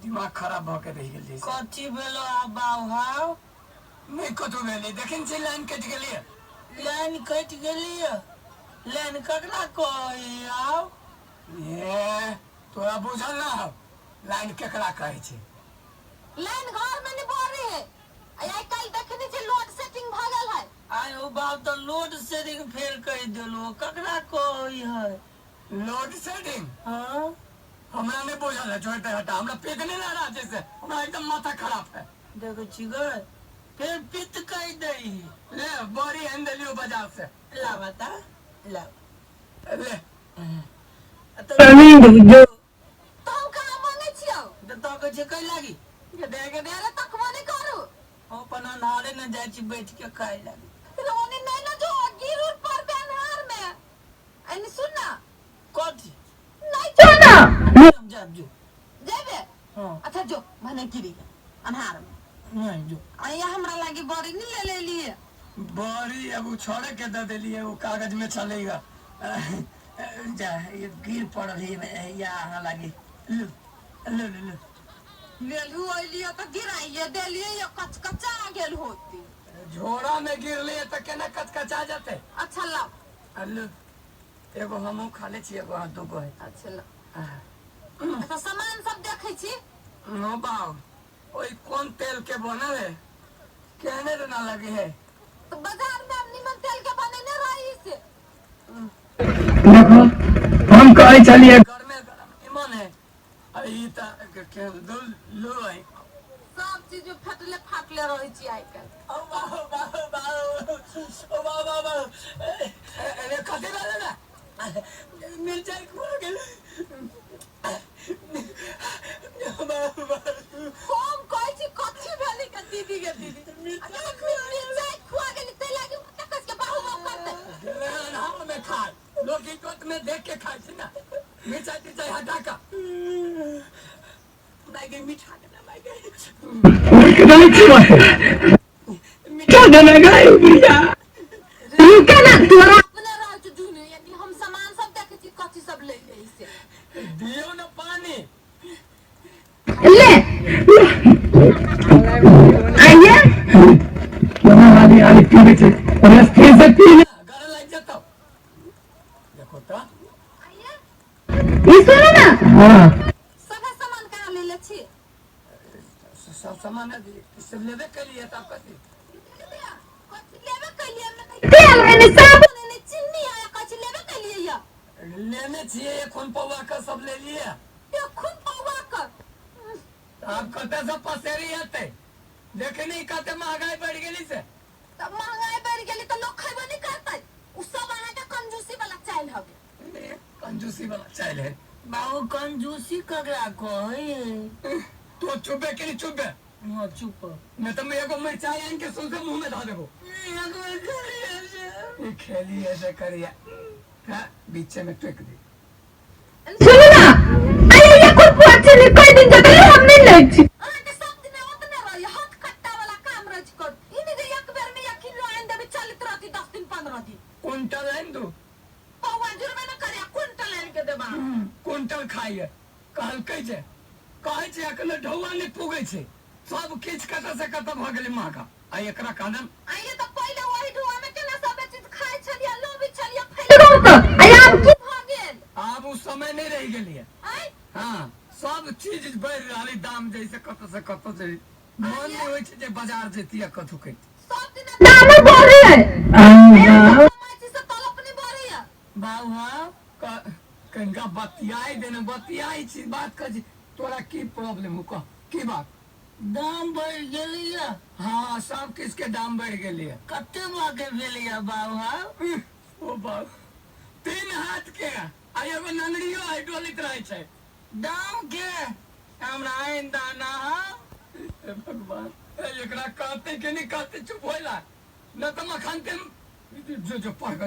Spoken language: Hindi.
दिमाग खराब भके रह गेल कथी भेलो आबाऊ हाउ नहीं कतु भेलै देखिन से लाइन कट गेलिए लाइन कट गेलिए लाइन ककरा कहै आउ ए तोरा बुझल ना हो लाइन केकरा कहै छै लाइन घर में नहीं भरे है आई कल देखने से लोड सेटिंग भ गेल है आय ओ बाप तो लोड शेडिंग फेर कह देलो ककरा कहै है लोड शेडिंग हां हमरा नहीं बुझल है छोड़ दे हटा हमरा पेट नहीं ला रहा जैसे हमरा एकदम माथा खराब है देखो चिगर फिर पित कह दई ले बड़ी हैंडलियो बाजार से ला बता ला ले जो तो हम कहां मांगे छियो तो कह छै कह लागी गडेरे तक माने करू अपन अनहारे न जाय छी बैठ के खाए लागी रोने नहीं ना जो गिरुर पर बेनहार में एनी सुन ना कथी नहीं जाना जा जो जेबे हां अच्छा जो माने गिरी अनहार में नहीं जो आया हमरा लागी बड़ी नहीं ले लिए बड़ी अब छोड़े के दे देलिए वो कागज में चलेगा जा ये गिर पड़ रही है या आहा लगी ले ले ले ले लू लियो तो गिराइए दे लिए ये कचकचा गेल होती झोड़ा में गिर लिए तो केना कचकचा जाते अच्छा ला अल्लू एगो हमहू खा ले छी एगो दूगो है अच्छा ला अच्छा सामान सब देखे छी नो बाऊ ओई कौन तेल के बनल है कहने तो ना लगे है तो बाजार में हम निमन तेल के बने न रही से देखो हम कहे चलिए घर में गरम ईमान है अरे ई ता के लो है सब चीज फाटले रही छी आई कल ओ बाबा अरे कथी वाला ना मिर्चाई खुआ गेल हम कहे छी कथी भेली के दीदी के दीदी अच्छा मिर्चाई खुआ गेली ते लागी कस के बाहु करते हम में खा लोग की कोट में देख के खाए छी ना मिर्चाई तिरचाई हटा का मैगी मीठा देना मीठा देना गाय बुढ़िया रुका ना तोरा अपने रह छ जुने यानी हम सामान सब देखे छी कथी सब ले ले से दियो ना पानी ले आइए बना वाली आली पीने से रस्ते से पीने घर लग जाता देखो तो आइए ई सुनो ना हां सब सामान कहां ले ले छी सब सामान सब लेवे के लिए तब कथी कथी लेवे के लिए मैं तेल है साबुन है चीनी है कथी लेवे के लिए या लेने चाहिए खून पौवा का सब ले लिए ये खून पौवा का आप कते से पसेरी आते देखे नहीं कहते महंगाई बढ़ गेली से तब महंगाई बढ़ गेली तो लोग खैबो नहीं करते उ सब आहा के कंजूसी वाला चाइल हवे कंजूसी वाला चाइल है बाबू कंजूसी ककरा कहै तो चुपे के नहीं चुपे हां चुप मैं तो मैं एगो मिर्चाई आन के सुन से मुंह में धा देबो ये खेली ऐसे करिया हां बीच में टक दे सुनो ना अरे ये कोई पूछे नहीं कोई दिन जब हम नहीं ले छी हां के सब दिन ओतने रही हाथ कट्टा वाला काम रज कर इने जे एक बेर में 1 किलो आन देबे चलित रहती 10 दिन 15 दिन कुंटल आन दो पौवा जुर्मे न करे कुंटल आन के देबा कुंटल खाइए कहल कह छे अकल ढौआ नहीं पुगे छे सब किछ कत से कत भ गेलै महंगा आ एकरा कादन आइए तो पहले वही ढौआ में केना सब चीज खाए छलिया लोभी छलिया फैल आय आब की भ गेल अब उस समय नहीं रह गेलिए आय हां सब चीज बढ़ रहले दाम जैसे कत से कत से मन नहीं होय छे जे बाजार जेती आ कथु के सब दिन दाम बढ़ रही है समाज से तलब नहीं बढ़ रही है बाबू हां कनका बतियाई देने बतियाई छी बात कर तोरा की प्रॉब्लम हो कह की बात दाम बढ़ गेलिए हाँ सब किसके दाम बढ़ गेलिए कते बाके भेलिए बाबू ओ बाबू 3 हाथ के आ एगो नंगड़ियो हाइड्रोलिक रहे छे दाम के हमरा आइन दाना भगवान एकरा कहते के नहीं कहते चुप होला न तो मखान के जो पढ़